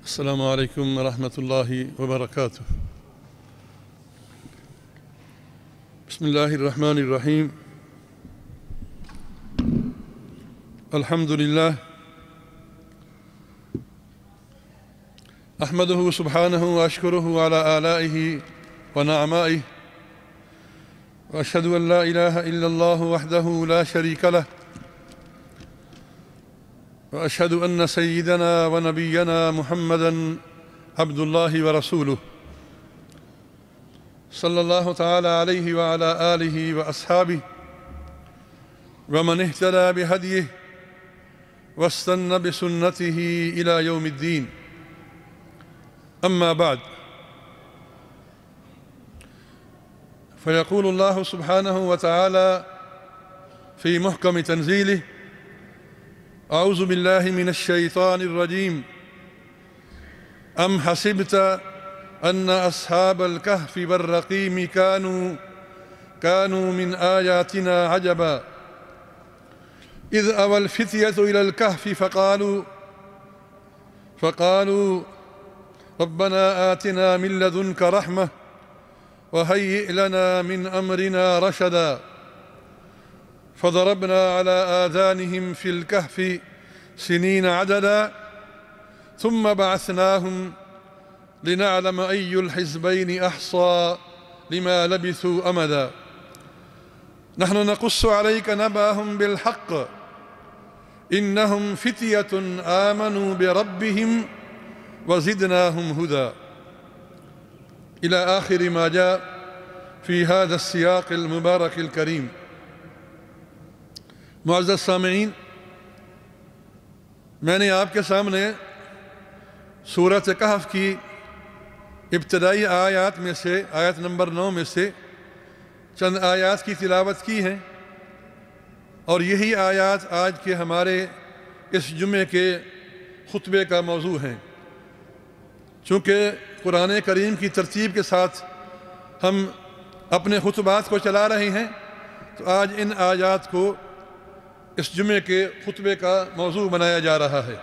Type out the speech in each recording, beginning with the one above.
السلام عليكم ورحمة الله وبركاته. بسم الله الرحمن الرحيم. الحمد لله أحمده سبحانه وأشكره على آلائه ونعمائه، وأشهد أن لا إله إلا الله وحده لا شريك له، وأشهد أن سيدنا ونبينا محمدًا عبد الله ورسوله، صلى الله تعالى عليه وعلى آله وأصحابه ومن اهتدى بهديه واستنى بسنته إلى يوم الدين. أما بعد، فيقول الله سبحانه وتعالى في محكم تنزيله: أعوذ بالله من الشيطان الرجيم. أم حسبت أن أصحاب الكهف والرقيم كانوا من آياتنا عجبا إذ أوى الفتية إلى الكهف فقالوا ربنا آتنا من لدنك رحمة وهيئ لنا من أمرنا رشدا فضربنا على آذانهم في الكهف سنين عددا ثم بعثناهم لنعلم أي الحزبين أحصى لما لبثوا أمدا نحن نقص عليك نبأهم بالحق إنهم فتية آمنوا بربهم وزدناهم هدى إلى آخر ما جاء في هذا السياق المبارك الكريم. معزز سامعین، میں نے آپ کے سامنے سورۃ کہف کی ابتدائی آیات میں سے آیت نمبر 9 میں سے چند آیات کی تلاوت کی ہیں، اور یہی آیات آج کے ہمارے اس جمعے کے خطبے کا موضوع ہیں۔ چونکہ قرآن کریم کی ترتیب کے ساتھ ہم اپنے خطبات کو چلا رہے ہیں، تو آج ان آیات کو اس جمعے کے خطبے کا موضوع بنایا جا رہا ہے۔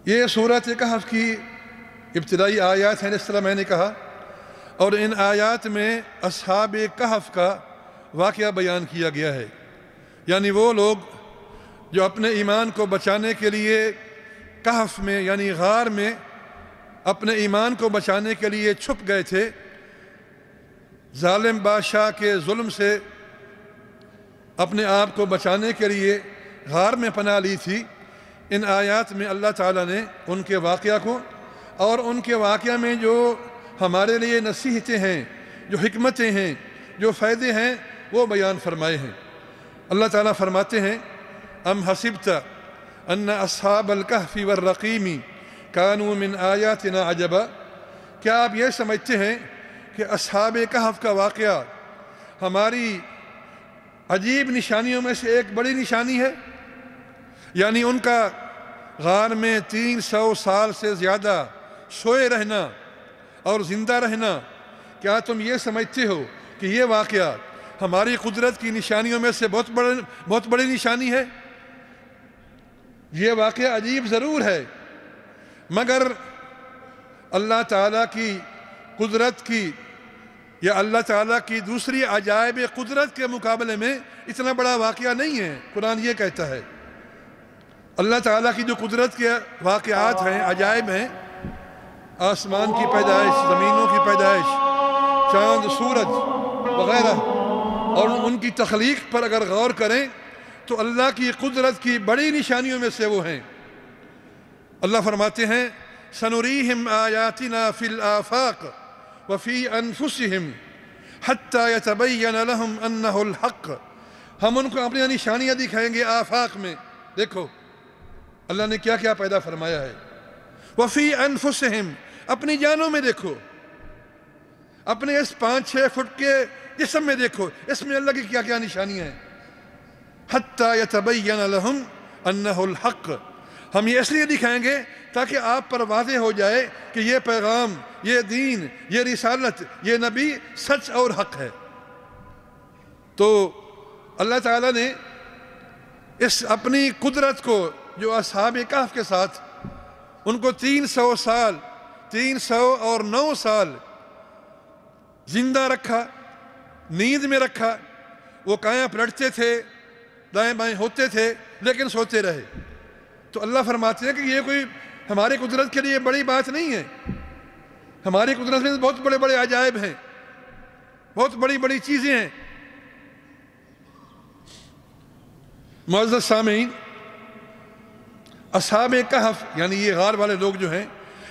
یہ سورۃ کہف کی ابتدائی آیات ہیں، جس طرح میں نے کہا، اور ان آیات میں اصحاب کہف کا واقعہ بیان کیا گیا ہے، یعنی وہ لوگ جو اپنے ایمان کو بچانے کے لیے کہف میں یعنی غار میں اپنے ایمان کو بچانے کے لیے چھپ گئے تھے، ظالم بادشاہ کے ظلم سے اپنے آپ کو بچانے کے لیے غار میں پناہ لی تھی۔ ان آیات میں اللہ تعالیٰ نے ان کے واقعہ کو اور ان کے واقعہ میں جو ہمارے لیے نصیحتیں ہیں، جو حکمتیں ہیں، جو فائدے ہیں، وہ بیان فرمائے ہیں۔ اللہ تعالیٰ فرماتے ہیں: ام حسبت ان اصحاب الکہف والرقیم کانوا من آیاتنا عجبا، کیا آپ یہ سمجھتے ہیں کہ اصحاب کہف کا واقعہ ہماری عجیب نشانیوں میں سے ایک بڑی نشانی ہے؟ یعنی ان کا غار میں 300 سال سے زیادہ سوئے رہنا اور زندہ رہنا، کیا تم یہ سمجھتے ہو کہ یہ واقعہ ہماری قدرت کی نشانیوں میں سے بہت بڑی نشانی ہے؟ یہ واقعہ عجیب ضرور ہے، مگر اللہ تعالیٰ کی قدرت کی یا اللہ تعالیٰ کی دوسری عجائب قدرت کے مقابلے میں اتنا بڑا واقعہ نہیں ہے۔ قرآن یہ کہتا ہے، اللہ تعالیٰ کی جو قدرت کے واقعات ہیں، عجائب ہیں، آسمان کی پیدائش، زمینوں کی پیدائش، چاند، سورج وغیرہ، اور ان کی تخلیق پر اگر غور کریں تو اللہ کی قدرت کی بڑی نشانیوں میں سے وہ ہیں۔ اللہ فرماتے ہیں: سنریہم آیاتنا فی الآفاق وفی انفسہم حتی یتبین لہم انہ الحق، ہم ان کو اپنی نشانیاں دکھائیں گے آفاق میں۔ دیکھو اللہ نے کیا کیا پیدا فرمایا ہے۔ وفی انفسہم، اپنی جانوں میں دیکھو، اپنے اس 5-6 فٹ کے جسم میں دیکھو، اس میں اللہ کی کیا کیا نشانیاں ہیں۔ حتی یتبین لہم انہ الحق، ہم یہ اس لیے دکھائیں گے تاکہ آپ پر واضح ہو جائے کہ یہ پیغام، یہ دین، یہ رسالت، یہ نبی سچ اور حق ہے۔ تو اللہ تعالیٰ نے اس اپنی قدرت کو جو اصحاب کہف کے ساتھ ان کو 309 سال زندہ رکھا، نیند میں رکھا، وہ قائم پلٹتے تھے، دائیں بائیں ہوتے تھے، لیکن سوتے رہے۔ تو اللہ فرماتے ہیں کہ یہ کوئی ہماری قدرت کے لیے بڑی بات نہیں ہے، ہماری قدرت میں بہت بڑے بڑے عجائب ہیں، بہت بڑی بڑی چیزیں ہیں۔ معزز سامعین، اصحاب کہف یعنی یہ غار والے لوگ جو ہیں،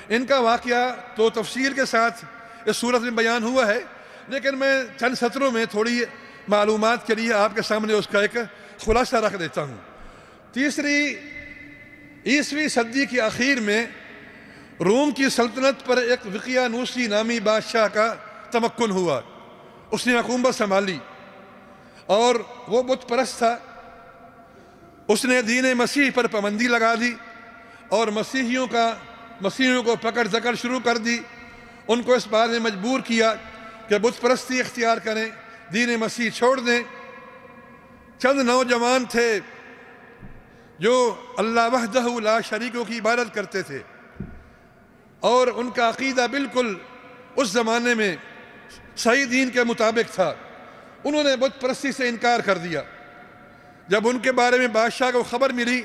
ان کا واقعہ تو تفصیل کے ساتھ اس صورت میں بیان ہوا ہے، لیکن میں چند سطروں میں تھوڑی معلومات کے لیے آپ کے سامنے اس کا ایک خلاصہ رکھ دیتا ہوں۔ 3 صدی کے آخر میں روم کی سلطنت پر ایک وقیانوسی نامی بادشاہ کا تمکن ہوا، اس نے حکومت سنبھالی اور وہ بت پرست تھا۔ اس نے دین مسیح پر پابندی لگا دی اور مسیحیوں کو پکڑ دکڑ شروع کر دی، ان کو اس بات میں مجبور کیا کہ بت پرستی اختیار کریں، دین مسیح چھوڑ دیں۔ چند نوجوان تھے جو اللہ وحدہ لا شریکوں کی عبادت کرتے تھے اور ان کا عقیدہ بالکل اس زمانے میں صحیح دین کے مطابق تھا، انہوں نے بت پرستی سے انکار کر دیا۔ جب ان کے بارے میں بادشاہ کو خبر ملی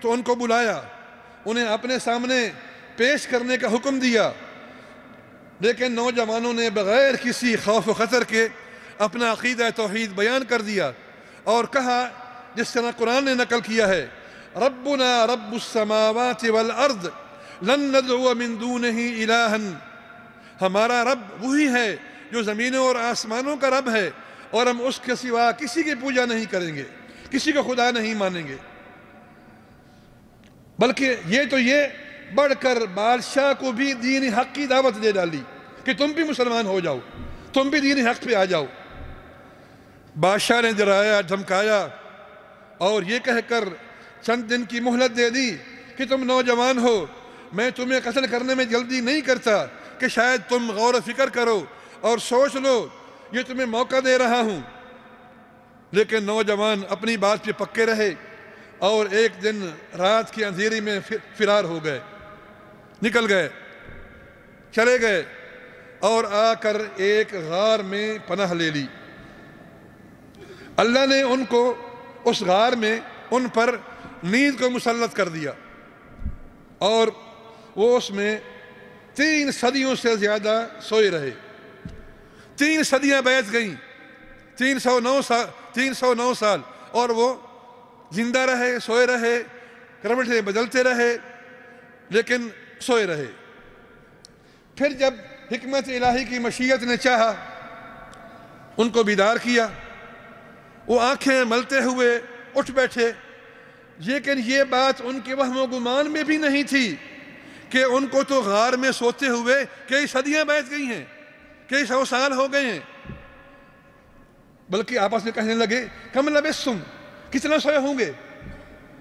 تو ان کو بلایا، انہیں اپنے سامنے پیش کرنے کا حکم دیا، لیکن نوجوانوں نے بغیر کسی خوف و خطر کے اپنا عقیدہ توحید بیان کر دیا اور کہا جس طرح قرآن نے نقل کیا ہے، ربنا رب السماوات والارض لن ندعو من دونہ الہا، ہمارا رب وہی ہے جو زمینوں اور آسمانوں کا رب ہے اور ہم اس کے سوا کسی کی پوجا نہیں کریں گے، کسی کو خدا نہیں مانیں گے۔ بلکہ یہ بڑھ کر بادشاہ کو بھی دین حق کی دعوت دے ڈالی کہ تم بھی مسلمان ہو جاؤ، تم بھی دین حق پہ آ جاؤ۔ بادشاہ نے ڈرایا، دھمکایا اور یہ کہہ کر چند دن کی مہلت دے دی کہ تم نوجوان ہو، میں تمہیں قتل کرنے میں جلدی نہیں کرتا کہ شاید تم غور و فکر کرو اور سوچ لو، یہ تمہیں موقع دے رہا ہوں۔ لیکن نوجوان اپنی بات پہ پکے رہے اور ایک دن رات کی اندھیری میں فرار ہو گئے، نکل گئے، چلے گئے اور آ کر ایک غار میں پناہ لے لی۔ اللہ نے ان کو اس غار میں ان پر نیند کو مسلط کر دیا اور وہ اس میں 3 صدیوں سے زیادہ سوئے رہے۔ 3 صدیاں بیت گئیں، 309 سال اور وہ زندہ رہے، سوئے رہے، کروٹیں بدلتے رہے، لیکن سوئے رہے۔ پھر جب حکمت الہی کی مشیت نے چاہا، ان کو بیدار کیا، وہ آنکھیں ملتے ہوئے اٹھ بیٹھے، لیکن یہ بات ان کے وہم و گمان میں بھی نہیں تھی کہ ان کو تو غار میں سوتے ہوئے کئی صدیاں بیت گئی ہیں، کئی 100 سال ہو گئے ہیں، بلکہ آپس میں کہنے لگے کم لبثتم، کتنا سوئے ہوں گے؟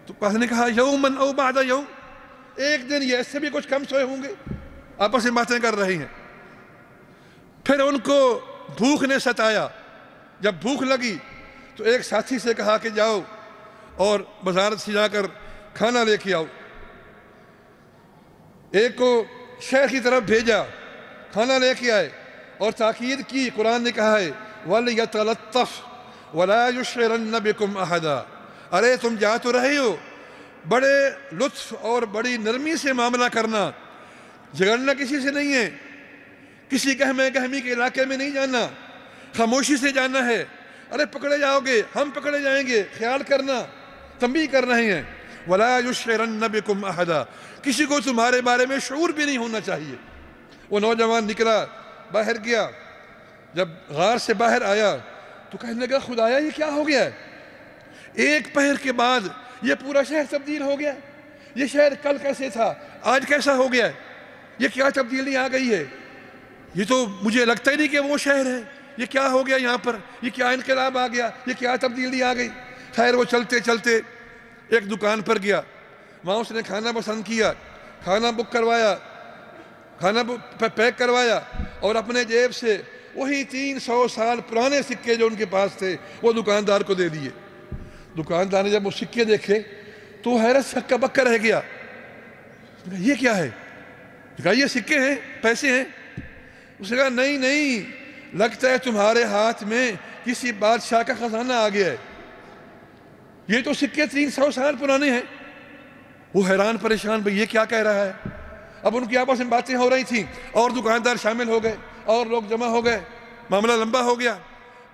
تو کسی نے کہا یومن او بعد یوم، ایک دن یا اس سے بھی کچھ کم سوئے ہوں گے، آپس میں باتیں کر رہی ہیں۔ پھر ان کو بھوک نے ستایا، جب بھوک لگی تو ایک ساتھی سے کہا کہ جاؤ اور بازار سے جا کر کھانا لے کے آؤ۔ ایک کو شہر کی طرف بھیجا، کھانا لے کے آئے اور تاکید کی، قرآن نے کہا ہے وَلْيَتَلَطَّفْ وَلَا يُشْعِرَنَّ بِكُمْ أَحَدًا، ارے تم جا تو رہے ہو، بڑے لطف اور بڑی نرمی سے معاملہ کرنا، جھگڑنا کسی سے نہیں ہے، کسی گہمی کے علاقے میں نہیں جانا، خاموشی سے جانا ہے، ارے پکڑے جاؤ گے، ہم پکڑے جائیں گے، خیال کرنا، تنبیہ کر رہے ہیں۔ وَلَا يُشْعِرَنَّ بِكُمْ أَحَدًا، کسی کو تمہارے بارے میں شعور بھی نہیں ہونا چاہیے۔ وہ نوجوان نکلا، باہر گیا، جب غار سے باہر آیا تو کہنے لگا خدایا یہ کیا ہو گیا ہے؟ ایک پہر کے بعد یہ پورا شہر تبدیل ہو گیا، یہ شہر کل کیسے تھا، آج کیسا ہو گیا ہے، یہ کیا تبدیلی آ گئی ہے؟ یہ تو مجھے لگتا ہی نہیں کہ وہ شہر ہے، یہ کیا ہو گیا یہاں پر، یہ کیا انقلاب آ گیا، یہ کیا تبدیلی آ گئی؟ خیر وہ چلتے چلتے ایک دکان پر گیا، وہاں اس نے کھانا پسند کیا، کھانا بک کروایا، کھانا پیک کروایا اور اپنے جیب سے وہی 300 سال پرانے سکے جو ان کے پاس تھے وہ دکاندار کو دے دیے۔ دکاندار نے جب وہ سکے دیکھے تو حیرت سے ہکا بکا رہ گیا، یہ کیا ہے؟ کہا یہ سکے ہیں، پیسے ہیں۔ اس نے کہا نہیں نہیں، لگتا ہے تمہارے ہاتھ میں کسی بادشاہ کا خزانہ آ گیا ہے، یہ تو سکے 300 سال پرانے ہیں۔ وہ حیران پریشان، بھئی یہ کیا کہہ رہا ہے؟ اب ان کی آپس میں باتیں ہو رہی تھیں، اور دکاندار شامل ہو گئے، اور لوگ جمع ہو گئے، معاملہ لمبا ہو گیا،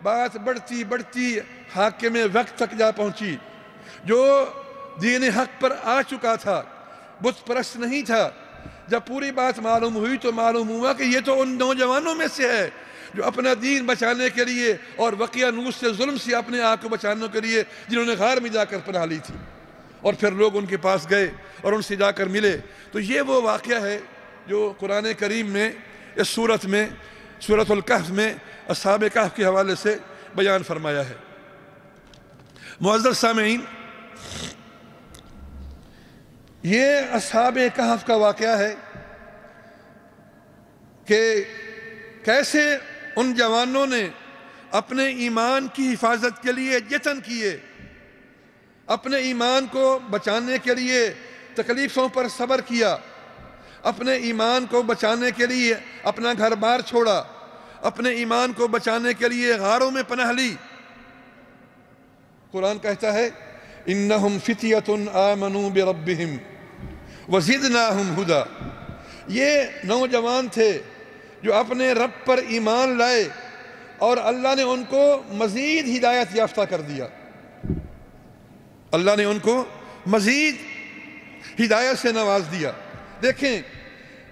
بات بڑھتی بڑھتی حاکم وقت تک جا پہنچی۔ جو دین حق پر آ چکا تھا، بت پرست نہیں تھا، جب پوری بات معلوم ہوئی تو معلوم ہوا کہ یہ تو ان نوجوانوں میں سے ہے جو اپنا دین بچانے کے لیے اور وقیہ نوس سے ظلم سے اپنے آپ کو بچانے کے لیے جنہوں نے غار میں جا کر پناہ لی تھی، اور پھر لوگ ان کے پاس گئے اور ان سے جا کر ملے۔ تو یہ وہ واقعہ ہے جو قرآن کریم میں اس سورت میں، سورۃ الکہف میں اصحاب کہف کے حوالے سے بیان فرمایا ہے۔ معزز سامعین، یہ اصحاب کہف کا واقعہ ہے کہ کیسے ان جوانوں نے اپنے ایمان کی حفاظت کے لیے جتن کیے، اپنے ایمان کو بچانے کے لیے تکلیفوں پر صبر کیا، اپنے ایمان کو بچانے کے لیے اپنا گھر بار چھوڑا، اپنے ایمان کو بچانے کے لیے غاروں میں پناہ لی۔ قرآن کہتا ہے انہم فتیۃ آمنوا بربہم وزدناہم ہدی، یہ نوجوان تھے جو اپنے رب پر ایمان لائے اور اللہ نے ان کو مزید ہدایت یافتہ کر دیا، اللہ نے ان کو مزید ہدایت سے نواز دیا۔ دیکھیں،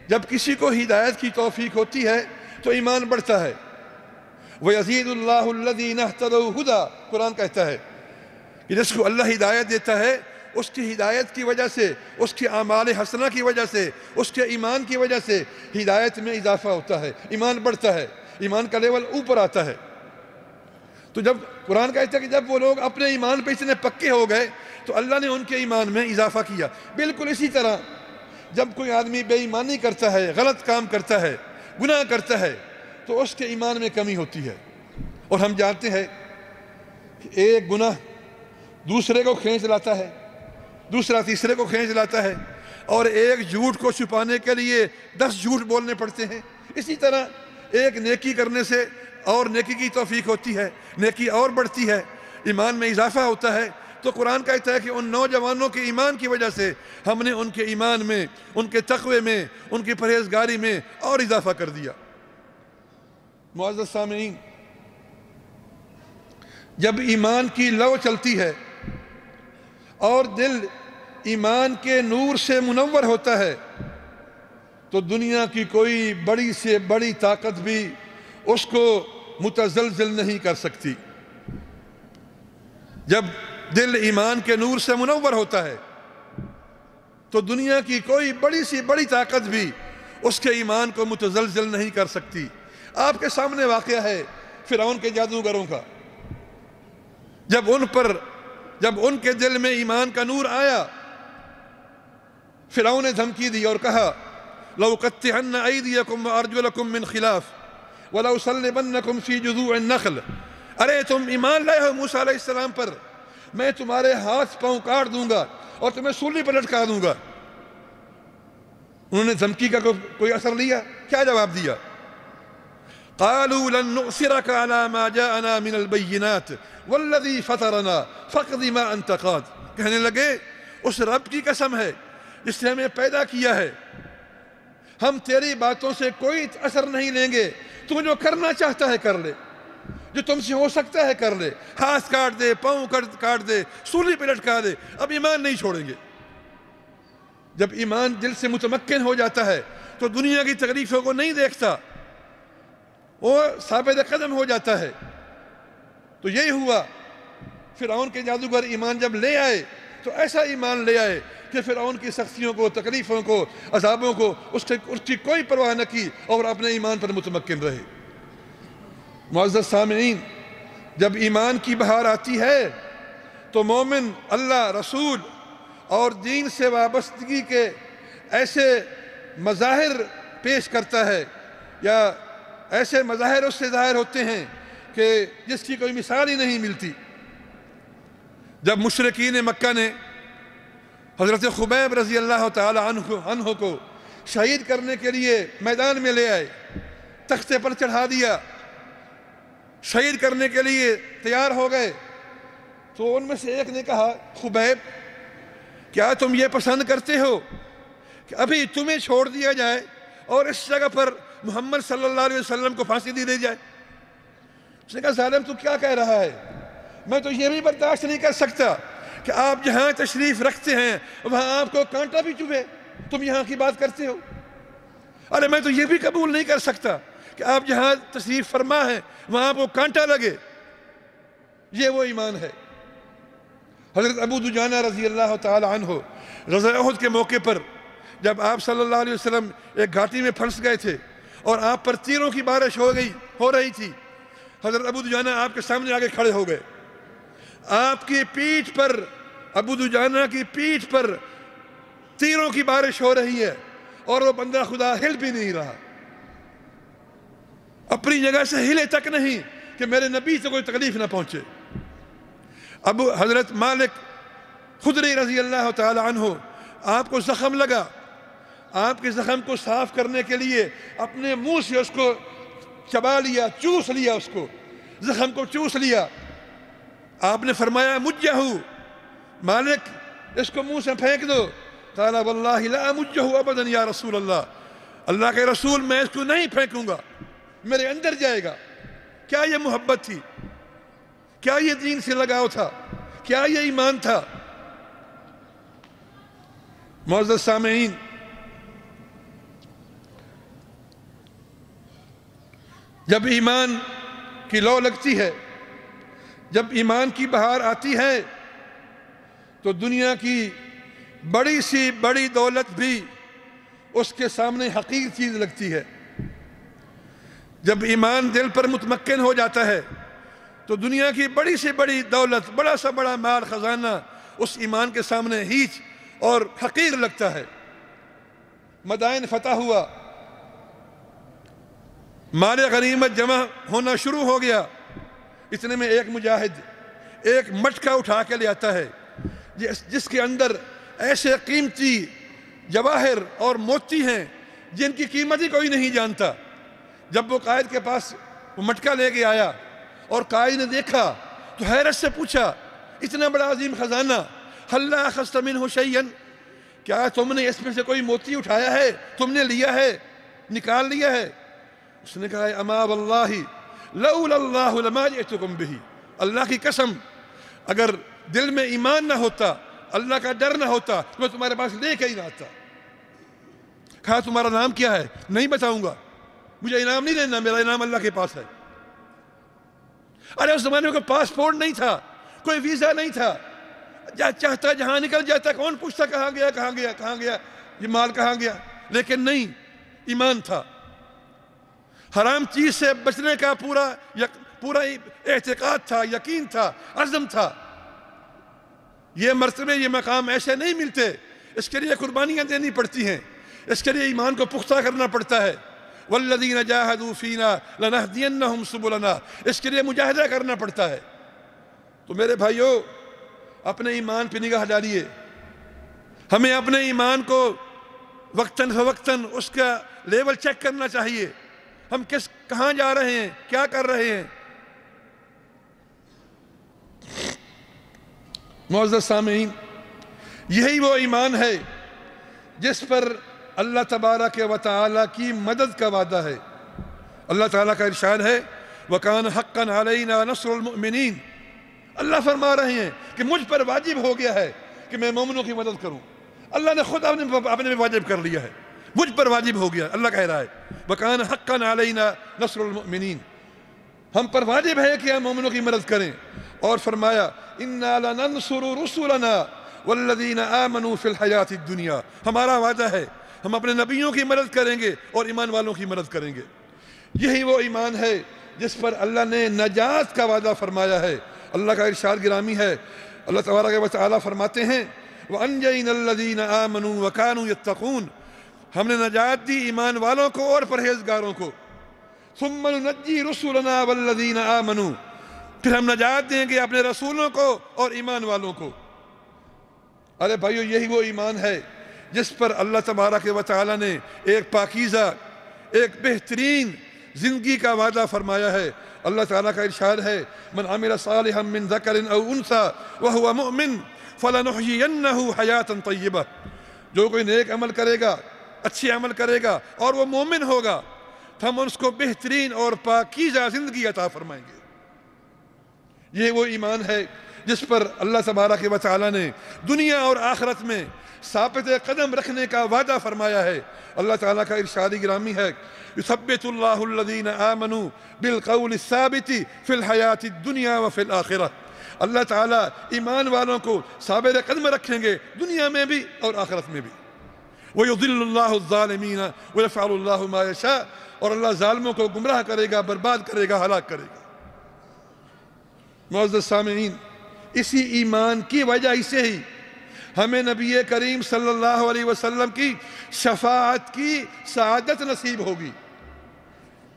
جب کسی کو ہدایت کی توفیق ہوتی ہے تو ایمان بڑھتا ہے۔ وَيَزِيدُ اللَّهُ الَّذِينَ اهْتَدَوْا هُدًى، قرآن کہتا ہے کہ جس کو اللہ ہدایت دیتا ہے، اس کی ہدایت کی وجہ سے، اس کے اعمال حسنہ کی وجہ سے، اس کے ایمان کی وجہ سے ہدایت میں اضافہ ہوتا ہے، ایمان بڑھتا ہے، ایمان کا لیول اوپر آتا ہے۔ تو جب قرآن کہتا ہے کہ جب وہ لوگ اپنے ایمان پہ اتنے پکے ہو گئے تو اللہ نے ان کے ایمان میں اضافہ کیا۔ بالکل اسی طرح جب کوئی آدمی بے ایمانی کرتا ہے، غلط کام کرتا ہے، گناہ کرتا ہے، تو اس کے ایمان میں کمی ہوتی ہے۔ اور ہم جانتے ہیں کہ ایک گناہ دوسرے کو کھینچ لاتا ہے، دوسرا تیسرے کو کھینچ لاتا ہے، اور ایک جھوٹ کو چھپانے کے لیے 10 جھوٹ بولنے پڑتے ہیں۔ اسی طرح ایک نیکی کرنے سے اور نیکی کی توفیق ہوتی ہے، نیکی اور بڑھتی ہے، ایمان میں اضافہ ہوتا ہے۔ تو قرآن کہتا ہے کہ ان نوجوانوں کے ایمان کی وجہ سے ہم نے ان کے ایمان میں، ان کے تقوی میں، ان کی پرہیزگاری میں اور اضافہ کر دیا۔ معزز سامعین، جب ایمان کی لو چلتی ہے اور دل ایمان کے نور سے منور ہوتا ہے تو دنیا کی کوئی بڑی سے بڑی طاقت بھی اس کو متزلزل نہیں کر سکتی۔ جب دل ایمان کے نور سے منور ہوتا ہے تو دنیا کی کوئی بڑی سی بڑی طاقت بھی اس کے ایمان کو متزلزل نہیں کر سکتی۔ آپ کے سامنے واقعہ ہے فرعون کے جادوگروں کا۔ جب ان کے دل میں ایمان کا نور آیا، فرعون نے دھمکی دی اور کہا لَأُقَطِّعَنَّ أَيْدِيَكُمْ وَأَرْجُلَكُمْ مِنْ خِلَافٍ وَلَأُصَلِّبَنَّكُمْ فِي جُذُوعِ النَّخْلِ، ارے تم ایمان لائے ہو موسیٰ علیہ السلام پر، میں تمہارے ہاتھ پاؤں کاٹ دوں گا اور تمہیں سولی پر لٹکا دوں گا۔ انہوں نے دھمکی کا کوئی اثر لیا؟ کیا جواب دیا؟ قالوا لن نؤثرك على ما جاءنا من البينات والذي فطرنا فاقض ما انت قاض، کہنے لگے اس رب کی قسم ہے جس نے ہمیں پیدا کیا ہے، ہم تیری باتوں سے کوئی اثر نہیں لیں گے، تو جو کرنا چاہتا ہے کر لے، جو تم سے ہو سکتا ہے کر لے، ہاتھ کاٹ دے، پاؤں کاٹ دے، سولی پہ لٹکا دے، اب ایمان نہیں چھوڑیں گے۔ جب ایمان دل سے متمکن ہو جاتا ہے تو دنیا کی تکلیفوں کو نہیں دیکھتا، وہ ثابت قدم ہو جاتا ہے۔ تو یہی ہوا، فرعون کے جادوگر ایمان جب لے آئے تو ایسا ایمان لے آئے کہ فرعون کی سختیوں کو، تکلیفوں کو، عذابوں کو اس کی کوئی پرواہ نہ کی اور اپنے ایمان پر متمکن رہے۔ معزز سامعین، جب ایمان کی بہار آتی ہے تو مومن اللہ، رسول اور دین سے وابستگی کے ایسے مظاہر پیش کرتا ہے، یا ایسے مظاہر اس سے ظاہر ہوتے ہیں کہ جس کی کوئی مثال ہی نہیں ملتی۔ جب مشرکین مکہ نے حضرت خبیب رضی اللہ تعالی عنہ کو شہید کرنے کے لیے میدان میں لے آئے، تختے پر چڑھا دیا، شہید کرنے کے لیے تیار ہو گئے۔ تو ان میں سے ایک نے کہا، خبیب کیا تم یہ پسند کرتے ہو کہ ابھی تمہیں چھوڑ دیا جائے اور اس جگہ پر محمد صلی اللہ علیہ وسلم کو پھانسی دی جائے؟ اس نے کہا، ظالم تو کیا کہہ رہا ہے، میں تو یہ بھی برداشت نہیں کر سکتا کہ آپ جہاں تشریف رکھتے ہیں وہاں آپ کو کانٹا بھی چبھے، تم یہاں کی بات کرتے ہو۔ ارے میں تو یہ بھی قبول نہیں کر سکتا کہ آپ جہاں تشریف فرما ہے وہاں آپ کو کانٹا لگے۔ یہ وہ ایمان ہے۔ حضرت ابو دجانہ رضی اللہ تعالی عنہ غزوہ احد کے موقع پر جب آپ صلی اللہ علیہ وسلم ایک گھاٹی میں پھنس گئے تھے اور آپ پر تیروں کی بارش ہو رہی تھی، حضرت ابو دجانہ آپ کے سامنے آگے کھڑے ہو گئے۔ آپ کی پیٹھ پر، ابو دجانہ کی پیٹھ پر تیروں کی بارش ہو رہی ہے اور وہ بندہ خدا ہل بھی نہیں رہا، اپنی جگہ سے ہلے تک نہیں کہ میرے نبی سے کوئی تکلیف نہ پہنچے۔ اب حضرت مالک خدری رضی اللہ تعالی عنہ، آپ کو زخم لگا، آپ کے زخم کو صاف کرنے کے لیے اپنے منہ سے اس کو چبا لیا، چوس لیا، اس کو زخم کو چوس لیا۔ آپ نے فرمایا، مجھہ مالک اس کو منہ سے پھینک دو۔ قال واللہ لا امجہ ابدا یا رسول اللہ، اللہ کے رسول میں اس کو نہیں پھینکوں گا، میرے اندر جائے گا۔ کیا یہ محبت تھی؟ کیا یہ دین سے لگاؤ تھا؟ کیا یہ ایمان تھا؟ معزز سامعین، جب ایمان کی لو لگتی ہے، جب ایمان کی بہار آتی ہے تو دنیا کی بڑی سی بڑی دولت بھی اس کے سامنے حقیر چیز لگتی ہے۔ جب ایمان دل پر متمکن ہو جاتا ہے تو دنیا کی بڑی سے بڑی دولت، بڑا سا بڑا مال خزانہ اس ایمان کے سامنے ہیچ اور حقیر لگتا ہے۔ مدائن فتح ہوا، مال غنیمت جمع ہونا شروع ہو گیا۔ اتنے میں ایک مجاہد ایک مٹکا اٹھا کے لے آتا ہے جس کے اندر ایسے قیمتی جواہر اور موتی ہیں جن کی قیمت ہی کوئی نہیں جانتا۔ جب وہ قائد کے پاس وہ مٹکا لے کے آیا اور قائد نے دیکھا تو حیرت سے پوچھا، اتنا بڑا عظیم خزانہ، هل اخذت منه شيئا، کیا تم نے اس میں سے کوئی موتی اٹھایا ہے، تم نے لیا ہے، نکال لیا ہے؟ اس نے کہا، اما واللہ لولا اللہ لما جئتکم بہ، اللہ کی قسم اگر دل میں ایمان نہ ہوتا، اللہ کا ڈر نہ ہوتا تو میں تمہارے پاس لے کے ہی نہ آتا۔ کہا، تمہارا نام کیا ہے؟ نہیں بتاؤں گا، مجھے انعام نہیں لینا، میرا انعام اللہ کے پاس ہے۔ ارے اس زمانے میں کوئی پاسپورٹ نہیں تھا، کوئی ویزا نہیں تھا، چاہتا جہاں نکل جاتا، کون پوچھتا کہاں گیا کہاں گیا کہاں گیا، یہ مال کہاں گیا؟ لیکن نہیں، ایمان تھا، حرام چیز سے بچنے کا پورا اعتقاد تھا، یقین تھا، عزم تھا۔ یہ مرتبے، یہ مقام ایسے نہیں ملتے، اس کے لیے قربانیاں دینی پڑتی ہیں، اس کے لیے ایمان کو پختہ کرنا پڑتا ہے۔ والذین جاہدوا فینا لنہدینہم سبلنا، اس کے لیے مجاہدہ کرنا پڑتا ہے۔ تو میرے بھائیو، اپنے ایمان پہ نگاہ ڈالیے، ہمیں اپنے ایمان کو وقتاً فوقتاً اس کا لیول چیک کرنا چاہیے، ہم کہاں جا رہے ہیں، کیا کر رہے ہیں۔ معزز سامعین، یہی وہ ایمان ہے جس پر اللہ تبارک و تعالیٰ کی مدد کا وعدہ ہے۔ اللہ تعالیٰ کا ارشاد ہے، وَكَانَ حَقًّا عَلَيْنَا نَصْرُ الْمُؤْمِنِينَ، اللہ فرما رہے ہیں کہ مجھ پر واجب ہو گیا ہے کہ میں مومنوں کی مدد کروں۔ اللہ نے خود اپنے میں واجب کر لیا ہے، مجھ پر واجب ہو گیا۔ اللہ کہہ رہا ہے، وَكَانَ حَقًّا عَلَيْنَا نَصْرُ الْمُؤْمِنِينَ، ہم پر واجب ہے کہ ہم مومنوں کی مدد کریں۔ اور فرمایا، إِنَّا لَنَنْصُرُ رُسُلَنَا وَالَّذِينَ آمَنُوا فِي الْحَيَاةِ الدُّنْيَا، ہمارا وعدہ ہے ہم اپنے نبیوں کی مدد کریں گے اور ایمان والوں کی مدد کریں گے۔ یہی وہ ایمان ہے جس پر اللہ نے نجات کا وعدہ فرمایا ہے۔ اللہ کا ارشاد گرامی ہے، اللہ تبارک و تعالیٰ فرماتے ہیں، وَأَنْجَيْنَا الَّذِينَ آمَنُوا وَكَانُوا يَتَّقُونَ، ہم نے نجات دی ایمان والوں کو اور پرہیزگاروں کو۔ ثُمَّ نُنَجِّي رُسُلَنَا وَالَّذِينَ آمَنُوا، پھر ہم نجات دیں گے اپنے رسولوں کو اور ایمان والوں کو۔ ارے بھائیو یہی وہ ایمان ہے جس پر اللہ تبارک و تعالیٰ نے ایک پاکیزہ، ایک بہترین زندگی کا وعدہ فرمایا ہے۔ اللہ تعالیٰ کا ارشاد ہے من عمل صالحا من ذکر او انثی وہو مؤمن فلنحیینہ حیاتا طیبہ، جو کوئی نیک عمل کرے گا، اچھے عمل کرے گا اور وہ مومن ہوگا تو ہم اس کو بہترین اور پاکیزہ زندگی عطا فرمائیں گے۔ یہ وہ ایمان ہے جس پر اللہ تبارک و تعالیٰ نے دنیا اور آخرت میں ثابت قدم رکھنے کا وعدہ فرمایا ہے۔ اللہ تعالیٰ کا ارشاد گرامی ہے یثبت اللہ الذین آمنوا بالقول الثابت فی الحیاۃ الدنیا وفی الآخرہ، اللہ تعالیٰ ایمان والوں کو ثابت قدم رکھیں گے دنیا میں بھی اور آخرت میں بھی۔ وَيُضِلُّ اللَّهُ الظَّالِمِينَ وَيَفْعَلُ اللَّهُ مَا يَشَاءُ، اور اللہ ظالموں کو گمراہ کرے گا، برباد کرے گا، ہلاک کرے گا۔ معزز سامعین، اسی ایمان کی وجہ سے ہی ہمیں نبی کریم صلی اللہ علیہ وسلم کی شفاعت کی سعادت نصیب ہوگی۔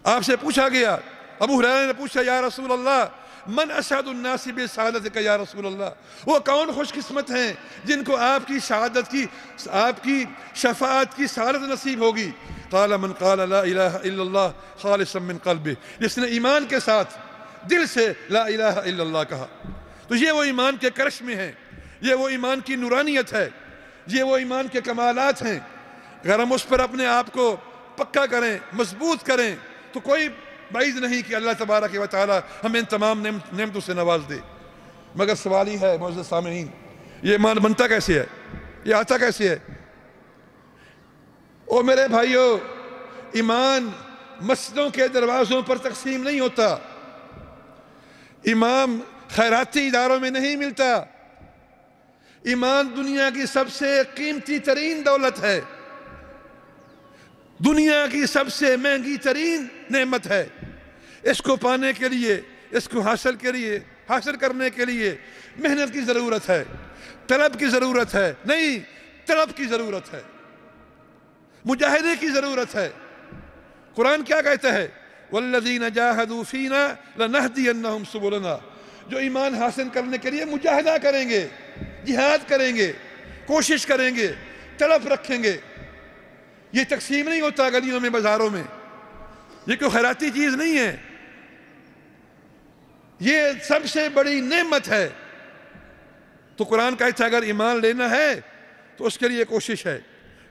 آپ سے پوچھا گیا، ابو ہریرہ نے پوچھا یا رسول اللہ من اسعد الناس بسعادتک یا رسول اللہ، وہ کون خوش قسمت ہیں جن کو آپ کی شہادت کی، آپ کی شفاعت کی سعادت نصیب ہوگی؟ قال من قال لا الہ الا اللہ خالصا من قلبہ، جس نے ایمان کے ساتھ دل سے لا الہ الا اللہ کہا۔ تو یہ وہ ایمان کے کرشمے ہیں، یہ وہ ایمان کی نورانیت ہے، یہ وہ ایمان کے کمالات ہیں۔ اگر ہم اس پر اپنے آپ کو پکا کریں، مضبوط کریں، تو کوئی بعید نہیں کہ اللہ تبارک و تعالی ہمیں ان تمام نعمتوں سے نواز دے۔ مگر سوال ہی ہے معزز سامعین، یہ ایمان بنتا کیسے ہے؟ یہ آتا کیسے ہے؟ او میرے بھائیو، ایمان مسجدوں کے دروازوں پر تقسیم نہیں ہوتا، ایمان خیراتی اداروں میں نہیں ملتا، ایمان دنیا کی سب سے قیمتی ترین دولت ہے، دنیا کی سب سے مہنگی ترین نعمت ہے۔ اس کو پانے کے لیے، اس کو حاصل کرنے کے لیے محنت کی ضرورت ہے، طلب کی ضرورت ہے، نہیں طلب کی ضرورت ہے، مجاہدے کی ضرورت ہے۔ قرآن کیا کہتا ہے؟ والذین جاہدوا فینا لنہدینہم سبلنا، جو ایمان حاصل کرنے کے لیے مجاہدہ کریں گے، جہاد کریں گے، کوشش کریں گے، طلب رکھیں گے۔ یہ تقسیم نہیں ہوتا گلیوں میں، بازاروں میں، یہ کوئی خیراتی چیز نہیں ہے، یہ سب سے بڑی نعمت ہے۔ تو قرآن کہتا ہے اگر ایمان لینا ہے تو اس کے لیے کوشش ہے،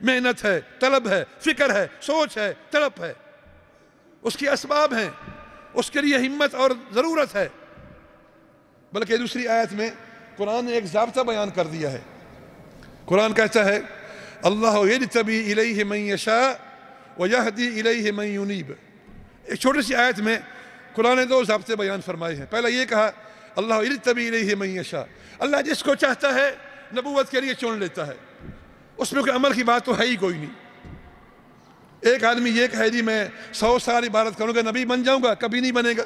محنت ہے، طلب ہے، فکر ہے، سوچ ہے، طلب ہے، اس کی اسباب ہیں، اس کے لیے ہمت اور ضرورت ہے۔ بلکہ دوسری آیت میں قرآن نے ایک ضابطہ بیان کر دیا ہے۔ قرآن کہتا ہے اللہ یجتبی الیہ من یشاء ویہدی الیہ من ینیب۔ ایک چھوٹی سی آیت میں قرآن نے دو ضابطے بیان فرمائے ہیں۔ پہلا یہ کہا اللہ یجتبی الیہ من یشاء، اللہ جس کو چاہتا ہے نبوت کے لیے چن لیتا ہے، اس میں کوئی عمل کی بات تو ہے ہی کوئی نہیں۔ ایک آدمی یہ کہے جی میں 100 سال عبادت کروں گا نبی بن جاؤں گا، کبھی نہیں بنے گا۔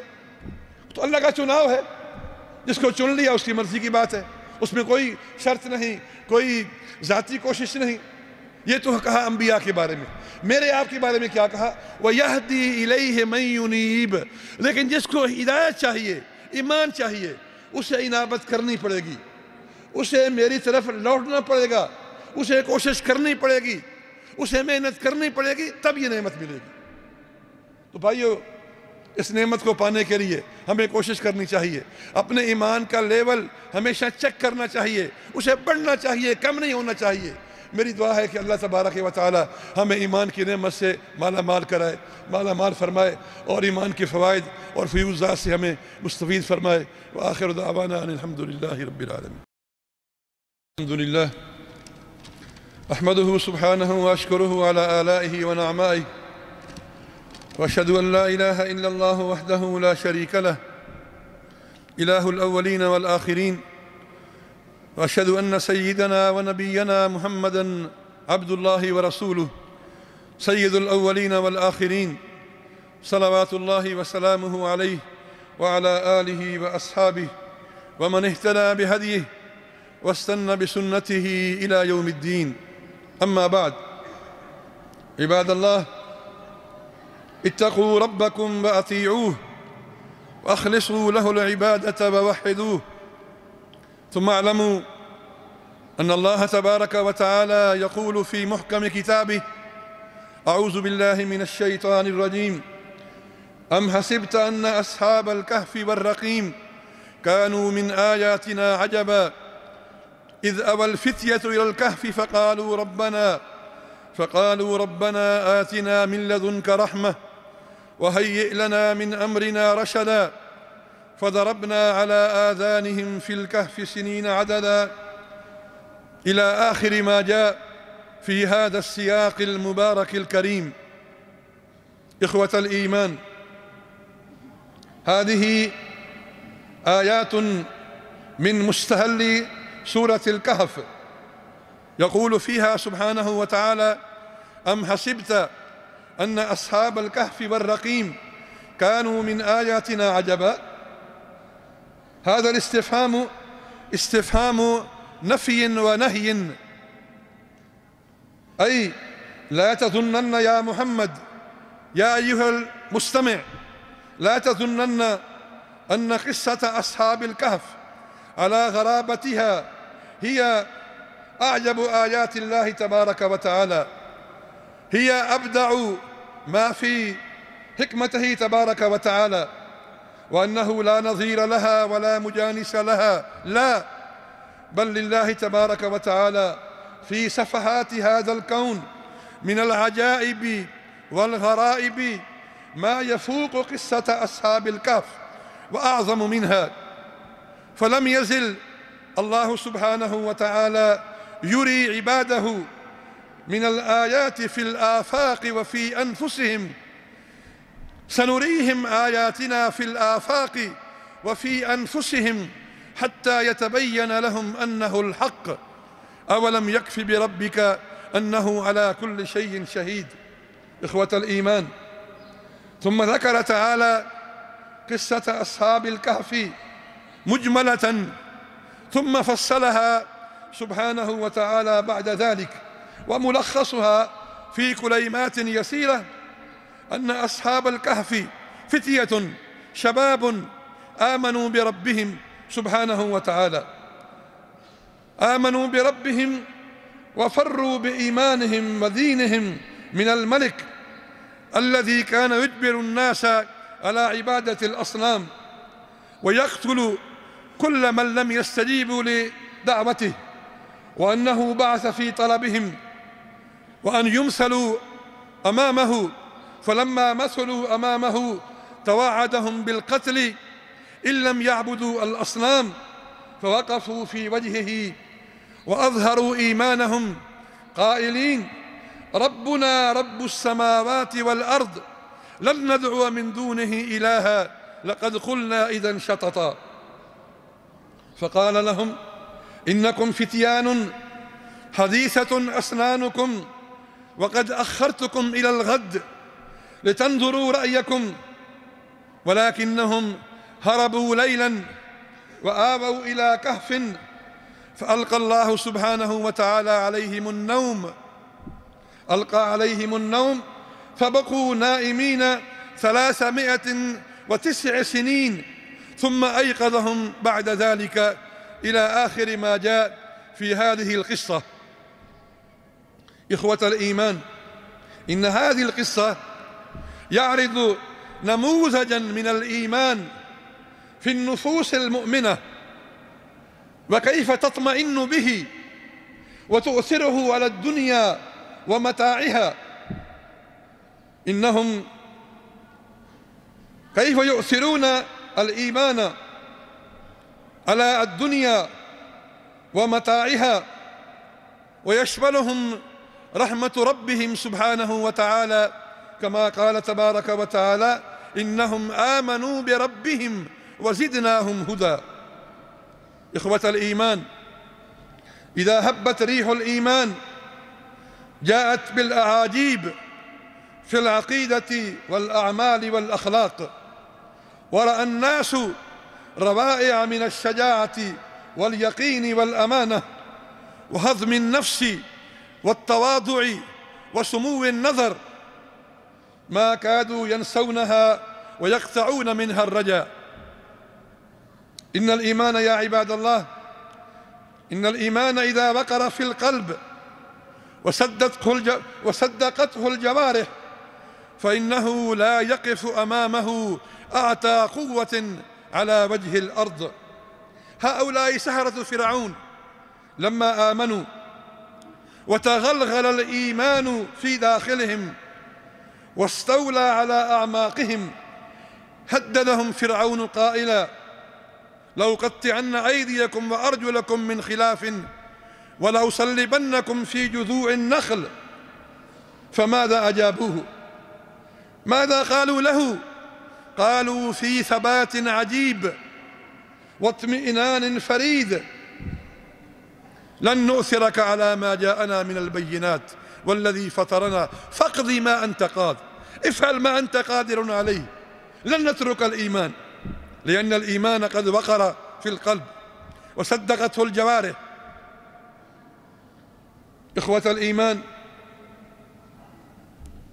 تو اللہ کا چناؤ ہے، جس کو چن لیا اس کی مرضی کی بات ہے، اس میں کوئی شرط نہیں، کوئی ذاتی کوشش نہیں۔ یہ تو کہا انبیاء کے بارے میں۔ میرے آپ کے بارے میں کیا کہا؟ وَيَهْدِي إِلَيْهِ مَن يُنِيبُ، لیکن جس کو ہدایت چاہیے، ایمان چاہیے، اسے انابت کرنی پڑے گی، اسے میری طرف لوٹنا پڑے گا، اسے کوشش کرنی پڑے گی، اسے محنت کرنی پڑے گی، تب یہ نعمت ملے گی۔ تو بھائیو، اس نعمت کو پانے کے لیے ہمیں کوشش کرنی چاہیے، اپنے ایمان کا لیول ہمیشہ چیک کرنا چاہیے، اسے بڑھنا چاہیے، کم نہیں ہونا چاہیے۔ میری دعا ہے کہ اللہ تبارک و تعالی ہمیں ایمان کی نعمت سے مالا مال کرائے، مالا مال فرمائے، اور ایمان کے فوائد اور فیوزات سے ہمیں مستفید فرمائے۔ وآخر دعوانا ان الحمدللہ رب العالمین۔ الحمدللہ احمدہ سبحانہ واشکرہ علی آلائہ ونعمائہ، واشہد ان لا الہ الا اللہ وحدہ لا شریک لہ الہ الاولین والآخرین، واشہد ان سیدنا ونبینا محمدا عبد اللہ ورسولہ سید الاولین والآخرین، صلوات اللہ وسلامہ علیہ وعلی آلہ واصحابہ ومن اہتدى بہدیہ واستنى بسنته الى یوم الدین۔ اما بعد، عباد اللہ اتقوا ربکم واطیعوہ واخلصوا له العبادة ووحدوه، ثم اعلموا أن الله تبارك وتعالى يقول في محكم كتابه: أعوذ بالله من الشيطان الرجيم: أم حسبت أن أصحاب الكهف والرقيم كانوا من آياتنا عجبا إذ أوى الفتية إلى الكهف فقالوا ربنا آتنا من لدنك رحمة وهيئ لنا من أمرنا رشدا فضربنا على آذانهم في الكهف سنين عددا، إلى آخر ما جاء في هذا السياق المبارك الكريم. إخوة الإيمان، هذه آيات من مستهل سورة الكهف، يقول فيها سبحانه وتعالى: أم حسبت أن أصحاب الكهف والرقيم كانوا من آياتنا عجبا. هذا الاستفهام استفهام نفي ونهي، أي لا تظنن يا محمد يا أيها المستمع، لا تظنن أن قصة أصحاب الكهف على غرابتها هي أعجب آيات الله تبارك وتعالى، هي أبدع ما في حكمته تبارك وتعالى، وأنه لا نظير لها ولا مجانس لها، لا، بل لله تبارك وتعالى في صفحات هذا الكون من العجائب والغرائب ما يفوق قصة أصحاب الكهف وأعظم منها. فلم يزل الله سبحانه وتعالى يري عباده من الآيات في الآفاق وفي أنفسهم: سنريهم آياتنا في الآفاق وفي أنفسهم حتى يتبين لهم أنه الحق، أولم يكف بربك أنه على كل شيء شهيد. إخوة الإيمان، ثم ذكر تعالى قصة أصحاب الكهف مجملة، ثم فصلها سبحانه وتعالى بعد ذلك، وملخصها في كلمات يسيرة: أن أصحاب الكهف فتية شباب آمنوا بربهم سبحانه وتعالى، آمنوا بربهم وفروا بإيمانهم ودينهم من الملك الذي كان يجبر الناس على عبادة الأصنام ويقتل كل من لم يستجيبوا لدعوته، وأنه بعث في طلبهم وأن يمثلوا أمامه، فلما مثلوا أمامه توعدهم بالقتل إن لم يعبدوا الأصنام، فوقفوا في وجهه وأظهروا إيمانهم قائلين: ربنا رب السماوات والأرض لن ندعو من دونه إلها لقد قلنا إذا شططا. فقال لهم: إنكم فتيان حديثة أسنانكم وقد أخرتكم إلى الغد لتنظروا رأيكم، ولكنهم هربوا ليلا وآووا إلى كهف فألقى الله سبحانه وتعالى عليهم النوم، ألقى عليهم النوم فبقوا نائمين 309 سنين، ثم أيقظهم بعد ذلك إلى آخر ما جاء في هذه القصة. إخوة الإيمان، إن هذه القصة يعرض نموذجا من الإيمان في النفوس المؤمنة، وكيف تطمئن به وتؤثره على الدنيا ومتاعها. إنهم كيف يؤثرون الإيمان على الدنيا ومتاعها، ويشملهم رحمة ربهم سبحانه وتعالى، كما قال تبارك وتعالى: إنهم آمنوا بربهم وزدناهم هدى. إخوة الإيمان، إذا هبت ريح الإيمان جاءت بالأعاجيب في العقيدة والأعمال والأخلاق، ورأى الناس روائع من الشجاعة واليقين والأمانة وهضم النفس والتواضع وسمو النظر، ما كادوا ينسونها ويقطعون منها الرجاء. إن الإيمان يا عباد الله إن الإيمان إذا وقر في القلب وصدقته الجوارح فإنه لا يقف أمامه أعتى قوة على وجه الأرض. هؤلاء سحرة فرعون لما آمنوا وتغلغل الإيمان في داخلهم واستولى على أعماقهم هددهم فرعون قائلا: لأقطعن أيديكم وأرجلكم من خلاف ولأصلبنكم في جذوع النخل. فماذا أجابوه؟ ماذا قالوا له؟ قالوا: في ثبات عجيب واطمئنان فريد، لن نؤثرك على ما جاءنا من البينات والذي فطرنا فاقض ما أنت قاض، افعل ما أنت قادر عليه، لن نترك الإيمان، لأن الإيمان قد وقر في القلب وصدقته الجوارح. إخوة الإيمان،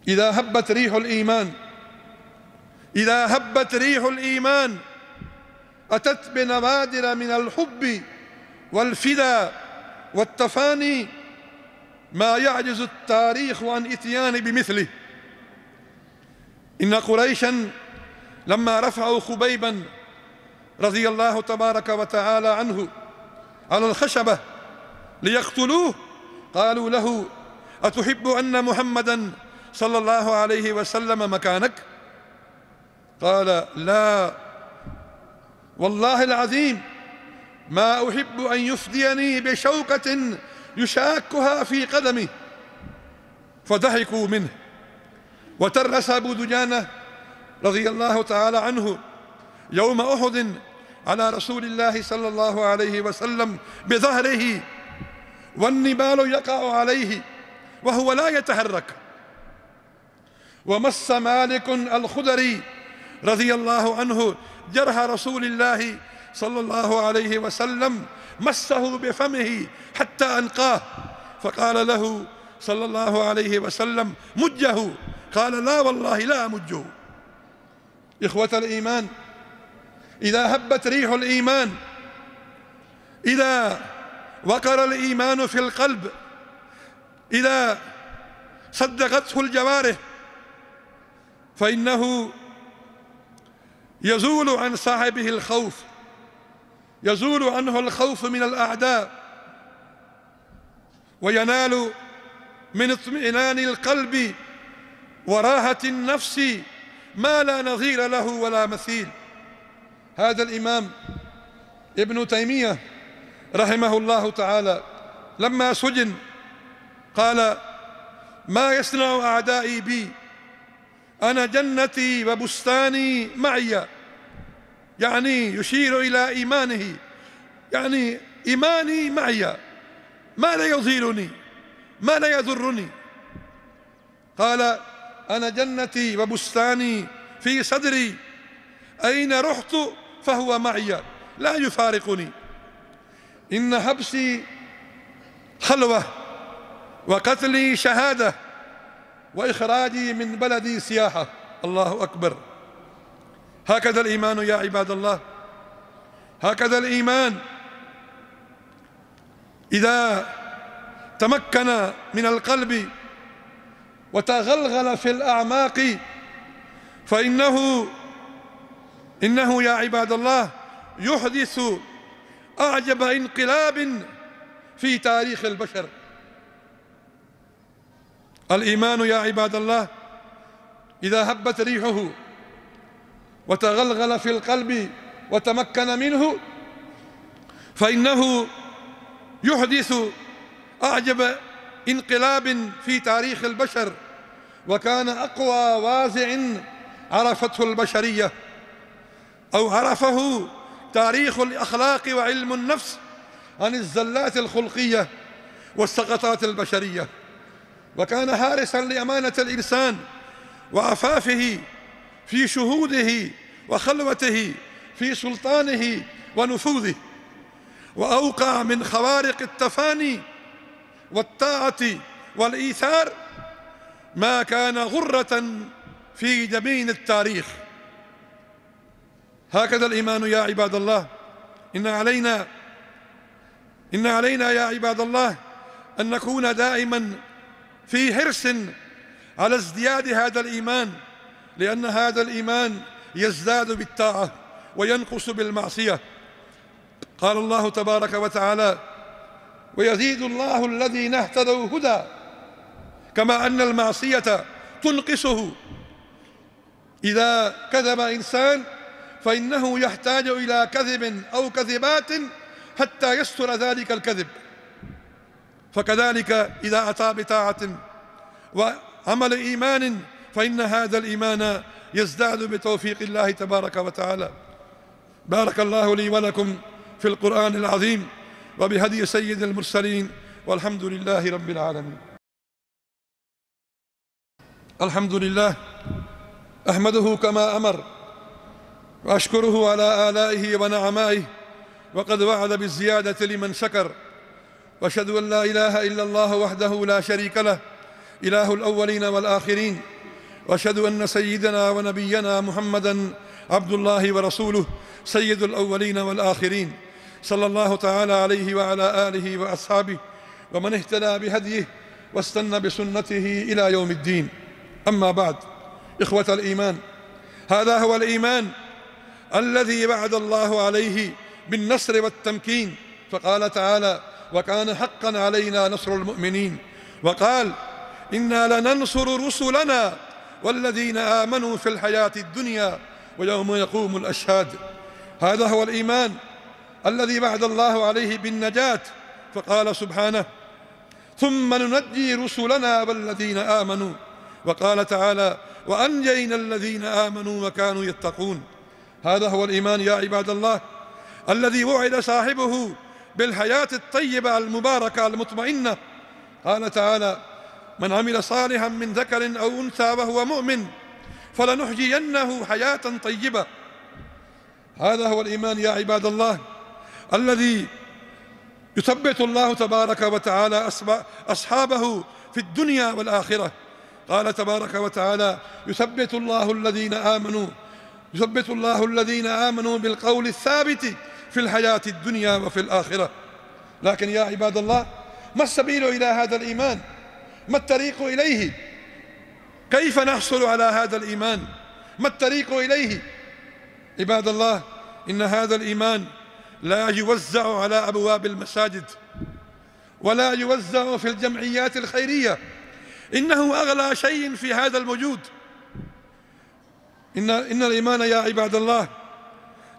إذا هبت ريح الإيمان أتت بنوادر من الحب والفدا والتفاني ما يعجز التاريخ عن إتيان بمثله. إن قريشا لما رفعوا خبيبا رضي الله تبارك وتعالى عنه على الخشبة ليقتلوه قالوا له: أتحب أن محمدا صلى الله عليه وسلم مكانك؟ قال: لا والله العظيم ما أحب أن يفديني بشوكة يشاكها في قدمه. فضحكوا منه. وترس أبو دجانة رضي الله تعالى عنه يوم أحد على رسول الله صلى الله عليه وسلم بظهره والنبال يقع عليه وهو لا يتحرك. ومس مالك الخدري رضي الله عنه جرح رسول الله صلى الله عليه وسلم، مسه بفمه حتى أنقاه، فقال له صلى الله عليه وسلم: مجه. قال: لا والله لا أمجه. إخوة الإيمان، إذا هبت ريح الإيمان، إذا وقر الإيمان في القلب، إذا صدقته الجوارح، فإنه يزول عن صاحبه الخوف، يزول عنه الخوف من الأعداء، وينال من اطمئنان القلب وراحة النفس ما لا نظير له ولا مثيل. هذا الإمام ابن تيمية رحمه الله تعالى لما سجن قال: ما يصنع أعدائي بي؟ أنا جنتي وبستاني معي. يعني يشير إلى إيمانه، يعني إيماني معي، ما لا يضيرني، ما لا يضرني. قال: أنا جنتي وبستاني في صدري، أين رحت فهو معي لا يفارقني. إن حبسي خلوة وقتلي شهادة وإخراجي من بلدي سياحة. الله أكبر. هكذا الإيمان يا عباد الله، هكذا الإيمان إذا تمكن من القلب وتغلغل في الأعماق فإنه يا عباد الله يحدث أعجب انقلاب في تاريخ البشر. الإيمان يا عباد الله إذا هبت ريحه وتغلغل في القلب وتمكن منه فإنه يحدث أعجب انقلاب في تاريخ البشر، وكان أقوى وازع عرفته البشرية أو عرفه تاريخ الأخلاق وعلم النفس عن الزلات الخلقية والسقطات البشرية، وكان حارسا لأمانة الإنسان وعفافه في شهوده وخلوته في سلطانه ونفوذه، وأوقع من خوارق التفاني والطاعة والإيثار ما كان غرة في جبين التاريخ. هكذا الإيمان يا عباد الله. إن علينا يا عباد الله أن نكون دائما في حرص على ازدياد هذا الإيمان، لأن هذا الإيمان يزداد بالطاعة وينقص بالمعصية. قال الله تبارك وتعالى: ويزيد الله الذين اهتدوا هدى، كما أن المعصية تنقصه. إذا كذب إنسان فإنه يحتاج إلى كذب أو كذبات حتى يستر ذلك الكذب، فكذلك إذا أتى بطاعة وعمل إيمان فإن هذا الإيمان يزداد بتوفيق الله تبارك وتعالى. بارك الله لي ولكم في القرآن العظيم وبهدي سيد المرسلين، والحمد لله رب العالمين. الحمد لله، أحمده كما أمر وأشكره على آلائه ونعمائه، وقد وعد بالزيادة لمن شكر. وأشهد أن لا إله إلا الله وحده لا شريك له، إله الأولين والآخرين. وأشهد أن سيدنا ونبينا محمدًا عبد الله ورسوله، سيد الأولين والآخرين، صلى الله تعالى عليه وعلى آله وأصحابه ومن اهتدى بهديه واستنى بسنته إلى يوم الدين. أما بعد، إخوة الإيمان، هذا هو الإيمان الذي وعد الله عليه بالنصر والتمكين، فقال تعالى: وكان حقا علينا نصر المؤمنين. وقال: إنا لننصر رسلنا والذين آمنوا في الحياة الدنيا ويوم يقوم الأشهاد. هذا هو الإيمان الذي وعد الله عليه بالنجاة، فقال سبحانه: ثم ننجي رسلنا والذين آمنوا. وقال تعالى: وأنجينا الذين آمنوا وكانوا يتقون. هذا هو الإيمان يا عباد الله الذي وعد صاحبه بالحياة الطيبة المباركة المطمئنة. قال تعالى: من عمل صالحا من ذكر أو أنثى وهو مؤمن فلنحيينه حياة طيبة. هذا هو الإيمان يا عباد الله الذي يثبت الله تبارك وتعالى أصحابه في الدنيا والآخرة. قال تبارك وتعالى: يثبت الله الذين آمنوا بالقول الثابت في الحياة الدنيا وفي الآخرة. لكن يا عباد الله، ما السبيل إلى هذا الإيمان؟ ما الطريق إليه؟ كيف نحصل على هذا الإيمان؟ ما الطريق إليه؟ عباد الله، إن هذا الإيمان لا يوزع على أبواب المساجد ولا يوزع في الجمعيات الخيرية، إنه أغلى شيء في هذا الوجود. إن الإيمان يا عباد الله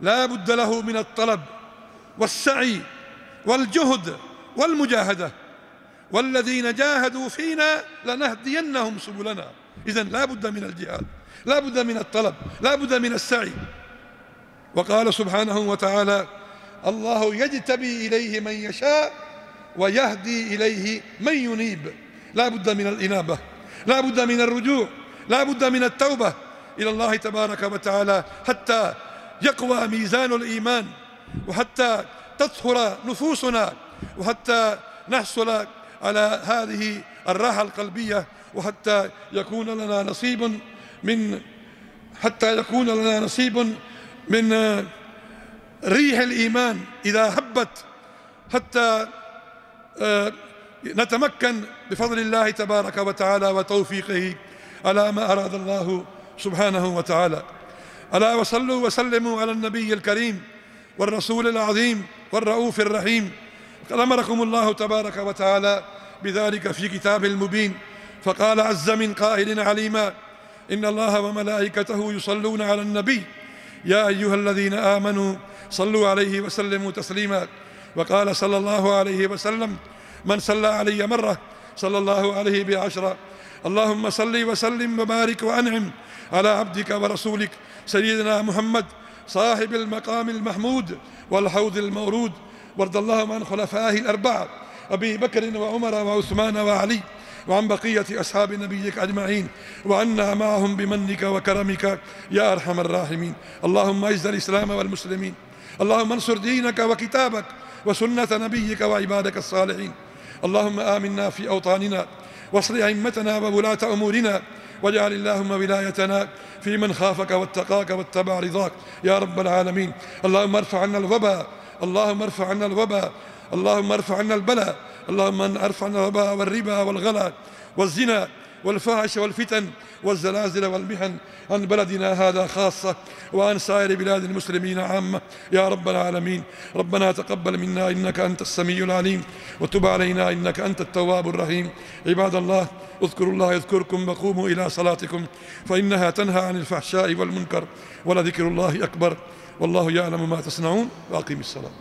لا بد له من الطلب والسعي والجهد والمجاهدة، والذين جاهدوا فينا لنهدينهم سبلنا. إذن لا بد من الجهاد، لا بد من الطلب، لا بد من السعي. وقال سبحانه وتعالى: الله يجتبي إليه من يشاء ويهدي إليه من ينيب. لا بد من الإنابة، لا بد من الرجوع، لا بد من التوبة إلى الله تبارك وتعالى حتى يقوى ميزان الإيمان، وحتى تطهر نفوسنا، وحتى نحصل على هذه الراحة القلبية، وحتى يكون لنا نصيب من ريح الإيمان إذا هبت، حتى نتمكن بفضل الله تبارك وتعالى وتوفيقه على ما أراد الله سبحانه وتعالى. ألا وصلوا وسلموا على النبي الكريم والرسول العظيم والرؤوف الرحيم. قد أمركم الله تبارك وتعالى بذلك في كتابه المبين، فقال عز من قائل عليما: إن الله وملائكته يصلون على النبي يا أيها الذين آمنوا صلوا عليه وسلموا تسليما. وقال صلى الله عليه وسلم: من صلى علي مرة صلى الله عليه بعشرة. اللهم صل وسلم وبارك وأنعم على عبدك ورسولك سيدنا محمد صاحب المقام المحمود والحوض المورود. وارض اللهم عن خلفائه الأربعة أبي بكر وعمر وعثمان وعلي، وعن بقية أصحاب نبيك أجمعين، وعنا معهم بمنك وكرمك يا أرحم الراحمين. اللهم أعز الإسلام والمسلمين، اللهم انصر دينك وكتابك وسنة نبيك وعبادك الصالحين. اللهم آمنا في أوطاننا، واصل أئمتنا وولاة أمورنا، واجعل اللهم ولايتنا في من خافك واتقاك واتبع رضاك يا رب العالمين. اللهم ارفع عنا الوباء، اللهم ارفع عنا الوباء، اللهم ارفع عنا البلاء، اللهم ارفع عنا الوباء والربا والغلا والزنا والفاحش والفتن والزلازل والمحن عن بلدنا هذا خاصة وعن سائر بلاد المسلمين عامة يا رب العالمين. ربنا تقبل منا إنك أنت السميع العليم وتب علينا إنك أنت التواب الرحيم. عباد الله اذكروا الله يذكركم وقوموا إلى صلاتكم فإنها تنهى عن الفحشاء والمنكر ولذكر الله أكبر والله يعلم ما تصنعون وأقيم الصلاة.